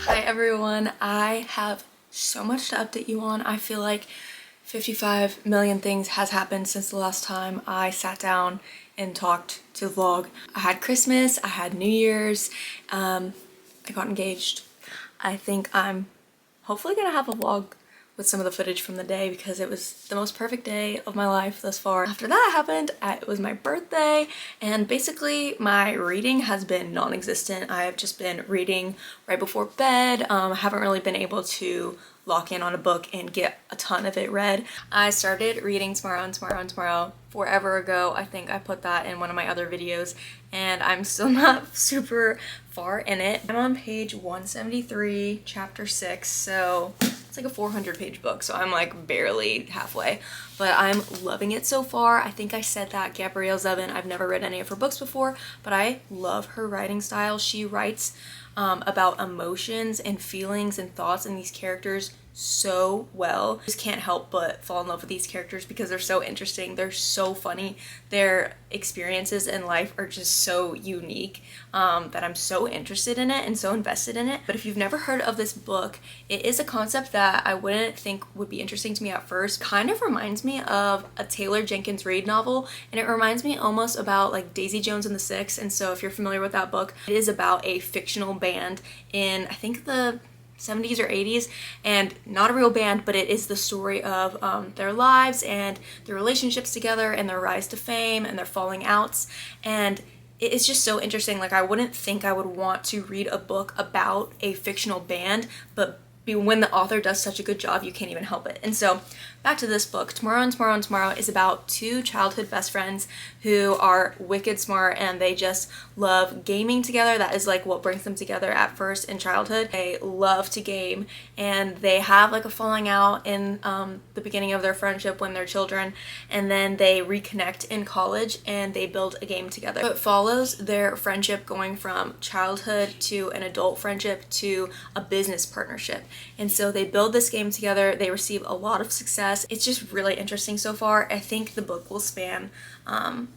Hi everyone, I have so much to update you on. I feel like 55 million things has happened since the last time I sat down and talked to vlog. I had Christmas, I had New Year's, I got engaged. I think I'm hopefully gonna have a vlog with some of the footage from the day because it was the most perfect day of my life thus far. After that happened, it was my birthday, and basically my reading has been non-existent. I have just been reading right before bed. I haven't really been able to lock in on a book and get a ton of it read. I started reading Tomorrow and Tomorrow and Tomorrow forever ago. I think I put that in one of my other videos and I'm still not super far in it. I'm on page 173, chapter 6, so it's like a 400-page book, so I'm like barely halfway, but I'm loving it so far. I think I said that Gabrielle Zevin, I've never read any of her books before, but I love her writing style. She writes about emotions and feelings and thoughts in these characters so well. Just can't help but fall in love with these characters because they're so interesting, they're so funny, their experiences in life are just so unique that I'm so interested in it and so invested in it. But if you've never heard of this book, it is a concept that I wouldn't think would be interesting to me at first. Kind of reminds me of a Taylor Jenkins Reid novel, and it reminds me almost about like Daisy Jones and the Six. And so if you're familiar with that book, it is about a fictional band in, I think, the 70s or 80s, and not a real band, but it is the story of their lives and their relationships together and their rise to fame and their falling outs. And it is just so interesting. Like, I wouldn't think I would want to read a book about a fictional band, but when the author does such a good job, you can't even help it. And so back to this book, Tomorrow and Tomorrow and Tomorrow is about two childhood best friends who are wicked smart and they just love gaming together. That is like what brings them together at first in childhood. They love to game and they have like a falling out in the beginning of their friendship when they're children, and then they reconnect in college and they build a game together. So it follows their friendship going from childhood to an adult friendship to a business partnership. And so they build this game together, they receive a lot of success. It's just really interesting so far. I think the book will span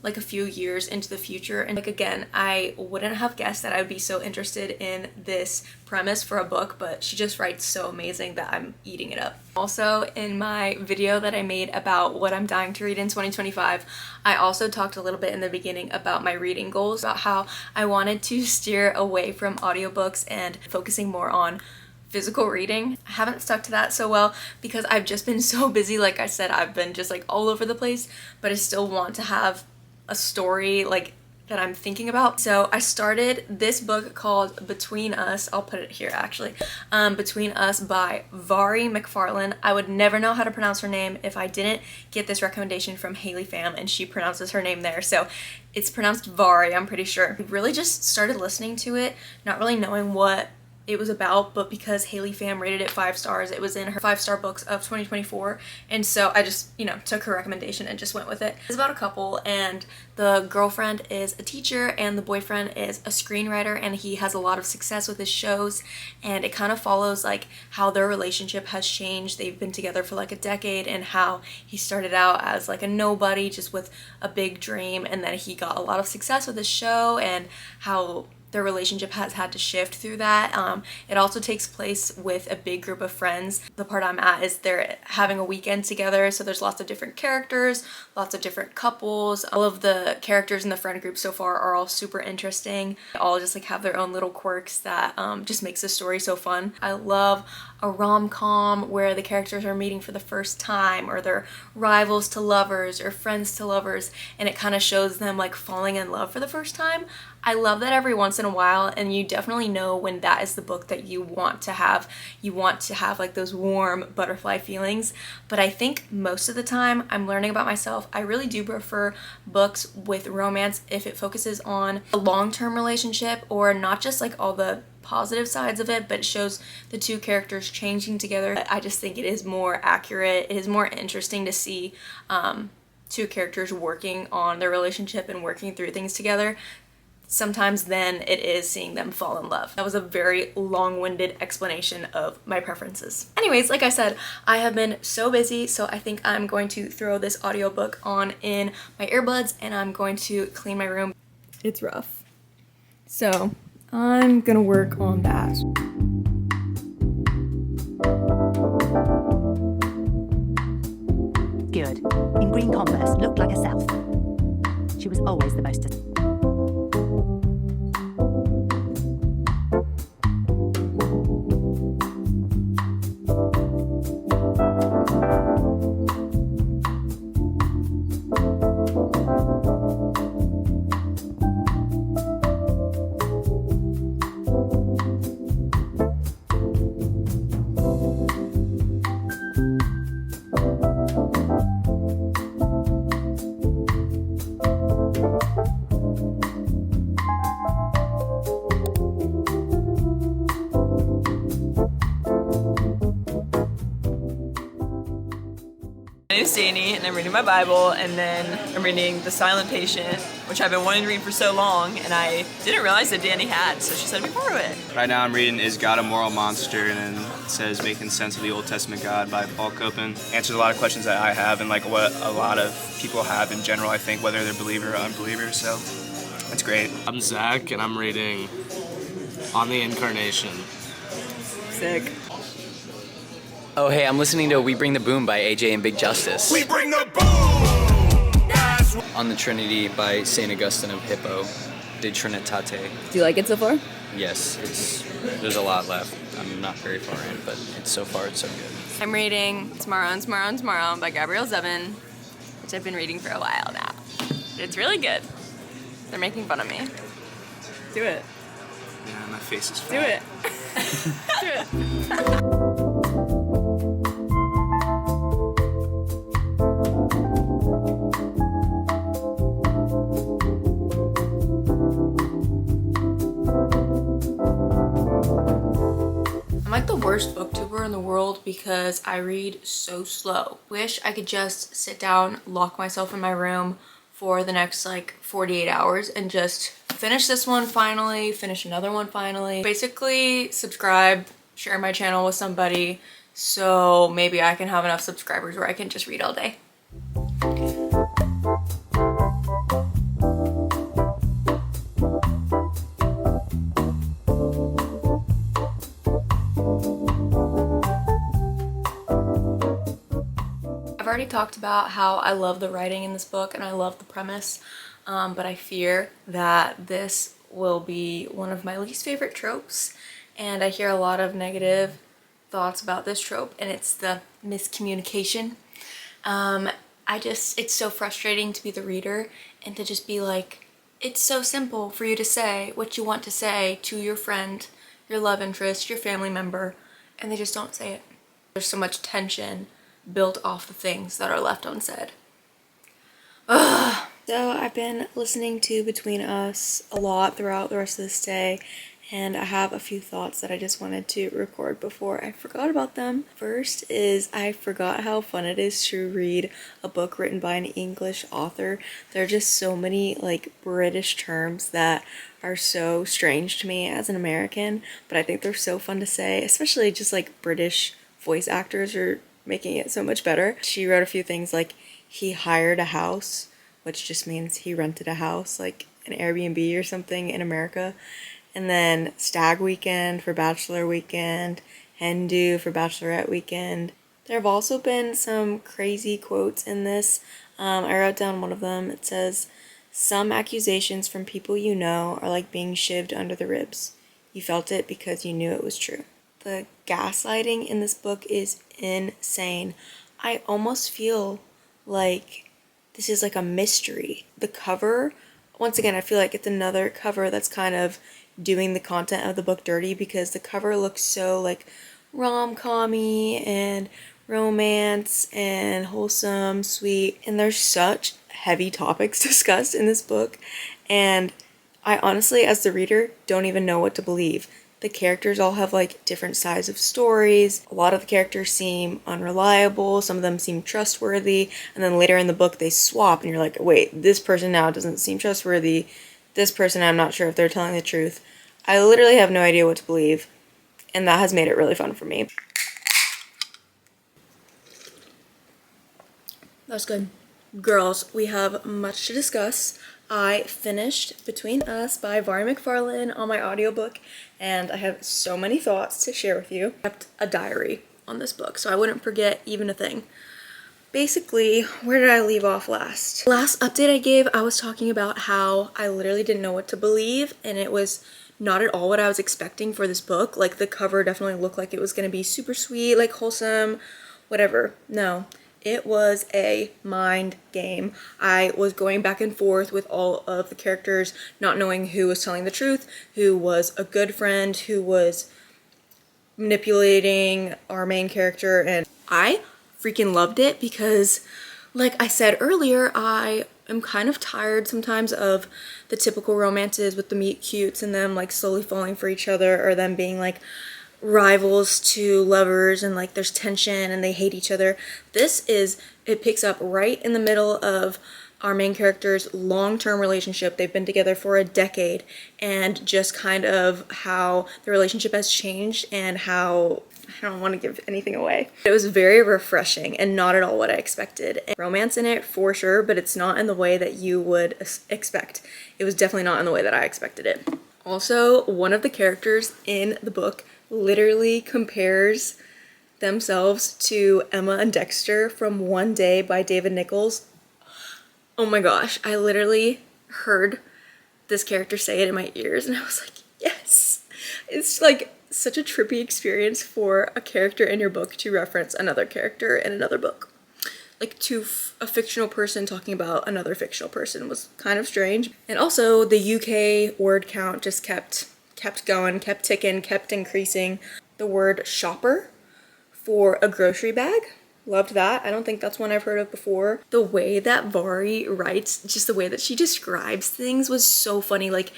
like a few years into the future, and like, again, I wouldn't have guessed that I would be so interested in this premise for a book, but she just writes so amazing that I'm eating it up. Also, in my video that I made about what I'm dying to read in 2025, I also talked a little bit in the beginning about my reading goals, about how I wanted to steer away from audiobooks and focusing more on physical reading. I haven't stuck to that so well because I've just been so busy. Like I said, I've been just like all over the place, but I still want to have a story like that I'm thinking about. So I started this book called Between Us. I'll put it here actually. Between Us by Vari McFarlane. I would never know how to pronounce her name if I didn't get this recommendation from Haley Pham, and she pronounces her name there. So it's pronounced Vari, I'm pretty sure. I really just started listening to it, not really knowing what it was about, but because Haley Pham rated it 5 stars, it was in her 5-star books of 2024, and so I just, took her recommendation and just went with it. It's about a couple, and the girlfriend is a teacher and the boyfriend is a screenwriter, and he has a lot of success with his shows, and it kind of follows like how their relationship has changed. They've been together for like a decade, and how he started out as like a nobody just with a big dream, and then he got a lot of success with his show, and how their relationship has had to shift through that. It also takes place with a big group of friends. The part I'm at is they're having a weekend together, so there's lots of different characters, lots of different couples. All of the characters in the friend group so far are all super interesting. They all just like have their own little quirks that just makes the story so fun. I love a rom-com where the characters are meeting for the first time, or they're rivals to lovers or friends to lovers, and it kind of shows them like falling in love for the first time. I love that every once in a while, and you definitely know when that is the book that you want to have. You want to have like those warm butterfly feelings, but I think most of the time, I'm learning about myself, I really do prefer books with romance if it focuses on a long-term relationship, or not just like all the positive sides of it, but it shows the two characters changing together. I just think it is more accurate. It is more interesting to see two characters working on their relationship and working through things together sometimes than it is seeing them fall in love. That was a very long-winded explanation of my preferences. Anyways, like I said, I have been so busy, so I think I'm going to throw this audiobook on in my earbuds and I'm going to clean my room. It's rough. So I'm gonna work on that. green Converse looked like herself. She was always the most... My name is Danny, and I'm reading my Bible, and then I'm reading The Silent Patient, which I've been wanting to read for so long, and I didn't realize that Danny had, so she said we borrow it. Right now I'm reading Is God a Moral Monster? And then it says Making Sense of the Old Testament God by Paul Copan. Answers a lot of questions that I have and like what a lot of people have in general, I think, whether they're believer or unbeliever, so that's great. I'm Zach, and I'm reading On the Incarnation. Sick. Oh, hey, I'm listening to We Bring the Boom by AJ and Big Justice. We bring the boom! That's On the Trinity by St. Augustine of Hippo, De Trinitate. Do you like it so far? Yes, there's a lot left. I'm not very far in, but so far it's so good. I'm reading Tomorrow by Gabrielle Zevin, which I've been reading for a while now. It's really good. They're making fun of me. Do it. Yeah, my face is Do fat. it. Do it. I'm like the worst booktuber in the world because I read so slow. Wish I could just sit down, lock myself in my room for the next like 48 hours and just finish this one finally, finish another one finally. Basically subscribe, share my channel with somebody so maybe I can have enough subscribers where I can just read all day. I've already talked about how I love the writing in this book and I love the premise, but I fear that this will be one of my least favorite tropes, and I hear a lot of negative thoughts about this trope, and it's the miscommunication. It's so frustrating to be the reader and to just be like, it's so simple for you to say what you want to say to your friend, your love interest, your family member, and they just don't say it. There's so much tension built off the things that are left unsaid. Ugh. So I've been listening to Between Us a lot throughout the rest of this day, and I have a few thoughts that I just wanted to record before I forgot about them. First is I forgot how fun it is to read a book written by an English author. There are just so many like British terms that are so strange to me as an American, but I think they're so fun to say, especially just like British voice actors are making it so much better. She wrote a few things like he hired a house, which just means he rented a house, like an Airbnb or something in America. And then stag weekend for bachelor weekend, hen do for bachelorette weekend. There have also been some crazy quotes in this. I wrote down one of them. It says, "Some accusations from people you know are like being shivved under the ribs. You felt it because you knew it was true." The gaslighting in this book is insane. I almost feel like this is like a mystery. The cover, once again, I feel like it's another cover that's kind of doing the content of the book dirty because the cover looks so like rom-com-y and romance and wholesome, sweet, and there's such heavy topics discussed in this book, and I honestly, as the reader, don't even know what to believe. The characters all have like different sides of stories. A lot of the characters seem unreliable, some of them seem trustworthy, and then later in the book they swap and you're like, wait, this person now doesn't seem trustworthy, this person I'm not sure if they're telling the truth. I literally have no idea what to believe, and that has made it really fun for me. That's good. Girls, we have much to discuss. I finished Between Us by Vari McFarlane on my audiobook, and I have so many thoughts to share with you. I kept a diary on this book, so I wouldn't forget even a thing. basically, where did I leave off last? Last update I gave, I was talking about how I literally didn't know what to believe, and it was not at all what I was expecting for this book. Like, the cover definitely looked like it was gonna be super sweet, like wholesome, whatever. No, it was a mind game. I was going back and forth with all of the characters, not knowing who was telling the truth, who was a good friend, who was manipulating our main character, and I freaking loved it because, like I said earlier, I am kind of tired sometimes of the typical romances with the meet cutes and them like slowly falling for each other, or them being like rivals to lovers and like there's tension and they hate each other. It picks up right in the middle of our main character's long-term relationship. They've been together for a decade, and just kind of how the relationship has changed and how, I don't want to give anything away. It was very refreshing and not at all what I expected. And romance in it for sure, but it's not in the way that you would expect. It was definitely not in the way that I expected it. Also, one of the characters in the book literally compares themselves to Emma and Dexter from One Day by David Nichols. Oh my gosh, I literally heard this character say it in my ears and I was like, yes! It's like such a trippy experience for a character in your book to reference another character in another book. Like, to a fictional person talking about another fictional person was kind of strange. And also, the UK word count just kept going, kept ticking, kept increasing. The word shopper for a grocery bag, loved that. I don't think that's one I've heard of before. The way that Vari writes, just the way that she describes things was so funny. Like,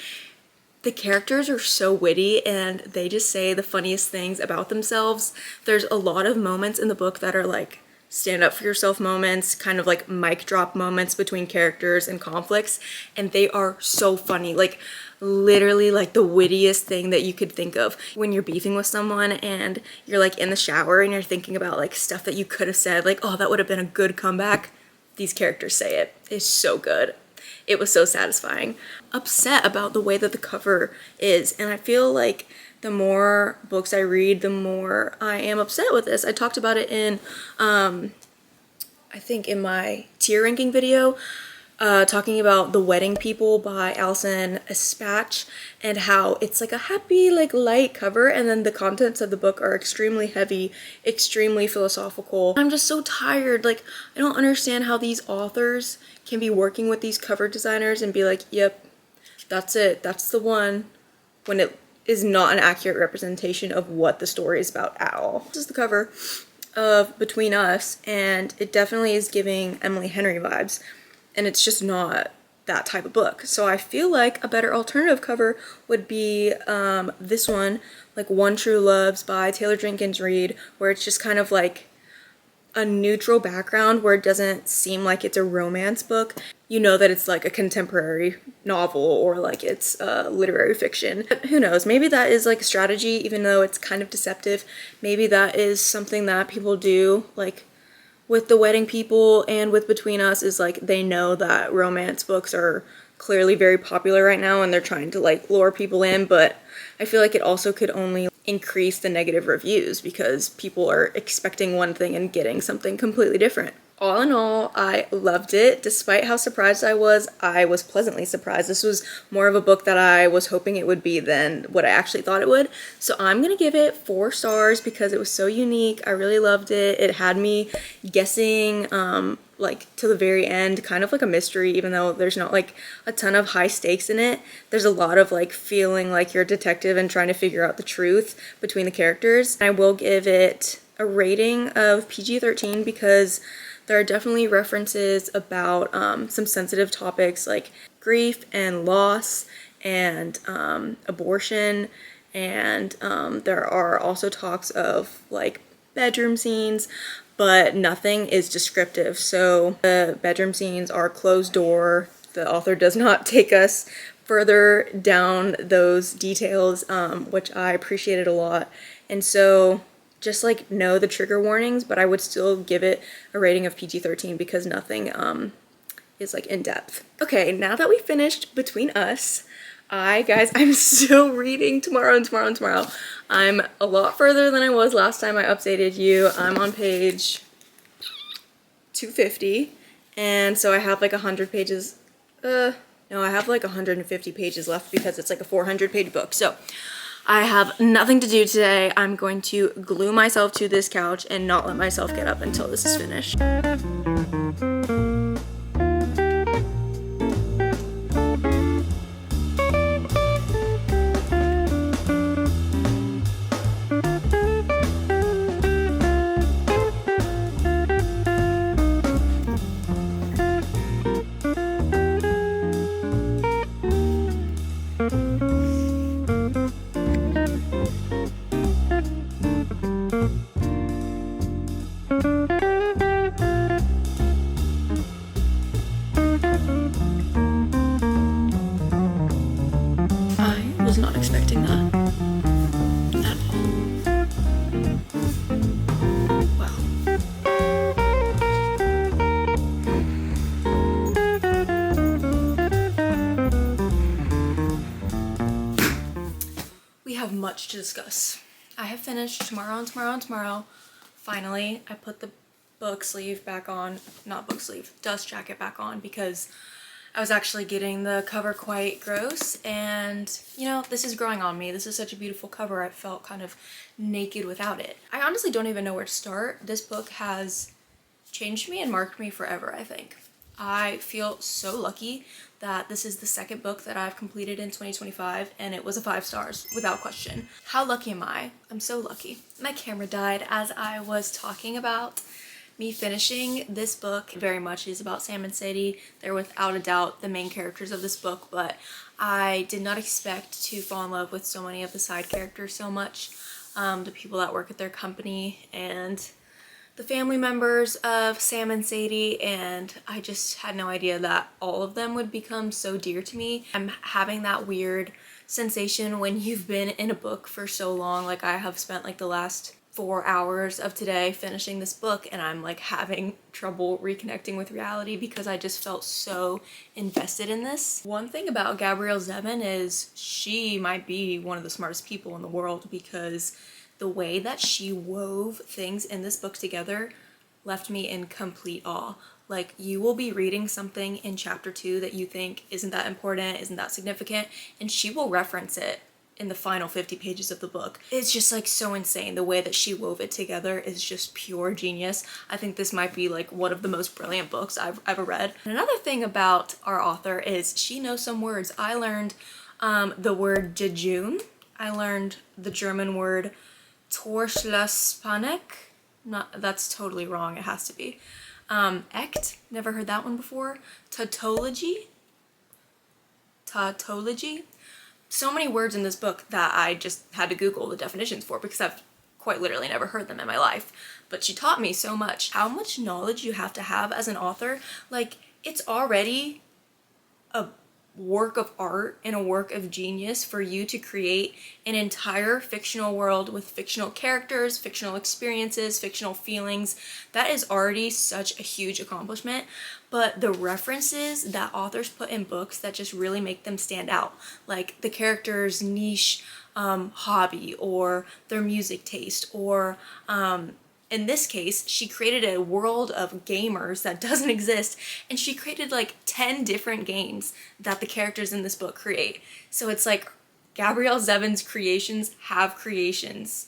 the characters are so witty and they just say the funniest things about themselves. There's a lot of moments in the book that are like stand up for yourself moments, kind of like mic drop moments between characters and conflicts, and they are so funny. Like, literally like the wittiest thing that you could think of. When you're beefing with someone and you're like in the shower and you're thinking about like stuff that you could have said, like, oh, that would have been a good comeback. These characters say it. It's so good. It was so satisfying. Upset about the way that the cover is, and I feel like the more books I read, the more I am upset with this. I talked about it in, I think in my tier ranking video, talking about The Wedding People by Alison Espach, and how it's like a happy, like light cover, and then the contents of the book are extremely heavy, extremely philosophical. I'm just so tired. Like, I don't understand how these authors can be working with these cover designers and be like, yep, that's it, that's the one, when it is not an accurate representation of what the story is about at all. This is the cover of Between Us, and it definitely is giving Emily Henry vibes, and it's just not that type of book. So I feel like a better alternative cover would be this one, like One True Loves by Taylor Jenkins Reid, where it's just kind of like a neutral background where it doesn't seem like it's a romance book. You know that it's like a contemporary novel or like it's literary fiction. But who knows, maybe that is like a strategy, even though it's kind of deceptive. Maybe that is something that people do, like with The Wedding People and with Between Us, is like they know that romance books are clearly very popular right now and they're trying to like lure people in, but I feel like it also could only increase the negative reviews because people are expecting one thing and getting something completely different. All in all, I loved it. Despite how surprised I was pleasantly surprised. This was more of a book that I was hoping it would be than what I actually thought it would. So I'm gonna give it 4 stars because it was so unique. I really loved it. It had me guessing like to the very end, kind of like a mystery, even though there's not like a ton of high stakes in it. There's a lot of like feeling like you're a detective and trying to figure out the truth between the characters. I will give it a rating of PG-13 because there are definitely references about some sensitive topics like grief and loss and abortion, and there are also talks of like bedroom scenes, but nothing is descriptive. So the bedroom scenes are closed door. The author does not take us further down those details, which I appreciated a lot. And so just like know the trigger warnings, but I would still give it a rating of PG-13 because nothing is like in depth. Okay, now that we finished Between Us, I'm still reading tomorrow and tomorrow and tomorrow. I'm a lot further than I was last time I updated you. I'm on page 250, and so I have like 100 pages. No, I have like 150 pages left because it's like a 400-page book. So I have nothing to do today. I'm going to glue myself to this couch and not let myself get up until this is finished. I was not expecting that at all. Wow. We have much to discuss. I have finished Tomorrow and Tomorrow and Tomorrow. Finally, I put the book sleeve back on, not book sleeve, dust jacket back on because I was actually getting the cover quite gross, and you know, this is growing on me. This is such a beautiful cover. I felt kind of naked without it. I honestly don't even know where to start. This book has changed me and marked me forever, I think. I feel so lucky that this is the second book that I've completed in 2025, and it was a 5 stars without question. How lucky am I? I'm so lucky. My camera died as I was talking about me finishing this book. Very much is about Sam and Sadie. They're without a doubt the main characters of this book, but I did not expect to fall in love with so many of the side characters so much. The people that work at their company and the family members of Sam and Sadie, and I just had no idea that all of them would become so dear to me. I'm having that weird sensation when you've been in a book for so long. Like, I have spent like the last 4 hours of today finishing this book, and I'm like having trouble reconnecting with reality because I just felt so invested in this. One thing about Gabrielle Zevin is she might be one of the smartest people in the world, because the way that she wove things in this book together left me in complete awe. Like, you will be reading something in chapter 2 that you think isn't that important, isn't that significant, and she will reference it in the final 50 pages of the book. It's just like so insane. The way that she wove it together is just pure genius. I think this might be like one of the most brilliant books I've ever read. And another thing about our author is she knows some words. I learned the word jejune. I learned the German word Torschlusspanik. That's totally wrong, it has to be. Echt, never heard that one before. Tautology. So many words in this book that I just had to Google the definitions for because I've quite literally never heard them in my life. But she taught me so much. How much knowledge you have to have as an author. Like, it's already a work of art and a work of genius for you to create an entire fictional world with fictional characters, fictional experiences, fictional feelings. That is already such a huge accomplishment, but the references that authors put in books that just really make them stand out, like the character's niche hobby or their music taste, or in this case, she created a world of gamers that doesn't exist, and she created like 10 different games that the characters in this book create. So it's like Gabrielle Zevin's creations have creations.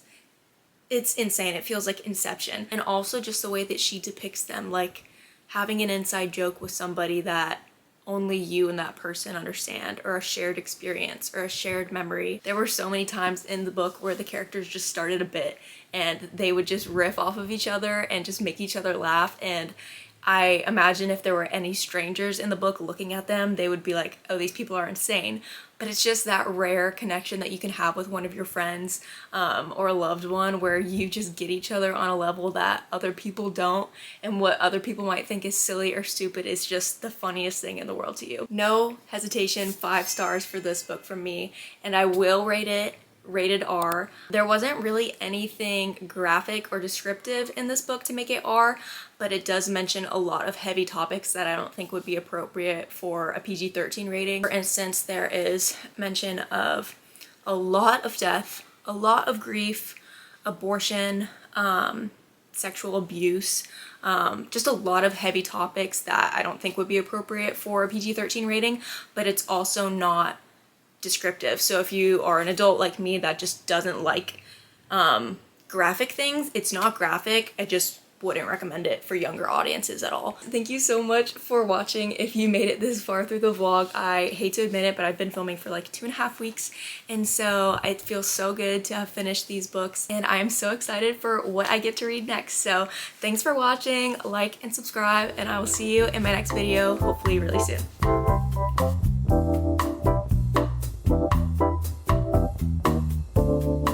It's insane. It feels like Inception. And also just the way that she depicts them, like having an inside joke with somebody that only you and that person understand, or a shared experience or a shared memory. There were so many times in the book where the characters just started a bit and they would just riff off of each other and just make each other laugh, and I imagine if there were any strangers in the book looking at them, they would be like, oh, these people are insane. But it's just that rare connection that you can have with one of your friends or a loved one, where you just get each other on a level that other people don't, and what other people might think is silly or stupid is just the funniest thing in the world to you. No hesitation, 5 stars for this book from me, and I will rate it rated R. There wasn't really anything graphic or descriptive in this book to make it R, but it does mention a lot of heavy topics that I don't think would be appropriate for a PG-13 rating. For instance, there is mention of a lot of death, a lot of grief, abortion, sexual abuse, just a lot of heavy topics that I don't think would be appropriate for a PG-13 rating, but it's also not descriptive. So if you are an adult like me that just doesn't like graphic things, it's not graphic. I just wouldn't recommend it for younger audiences at all. Thank you so much for watching. If you made it this far through the vlog, I hate to admit it, but I've been filming for like 2.5 weeks, and so it feels so good to have finished these books, and I am so excited for what I get to read next. So thanks for watching, like and subscribe, and I will see you in my next video, hopefully really soon.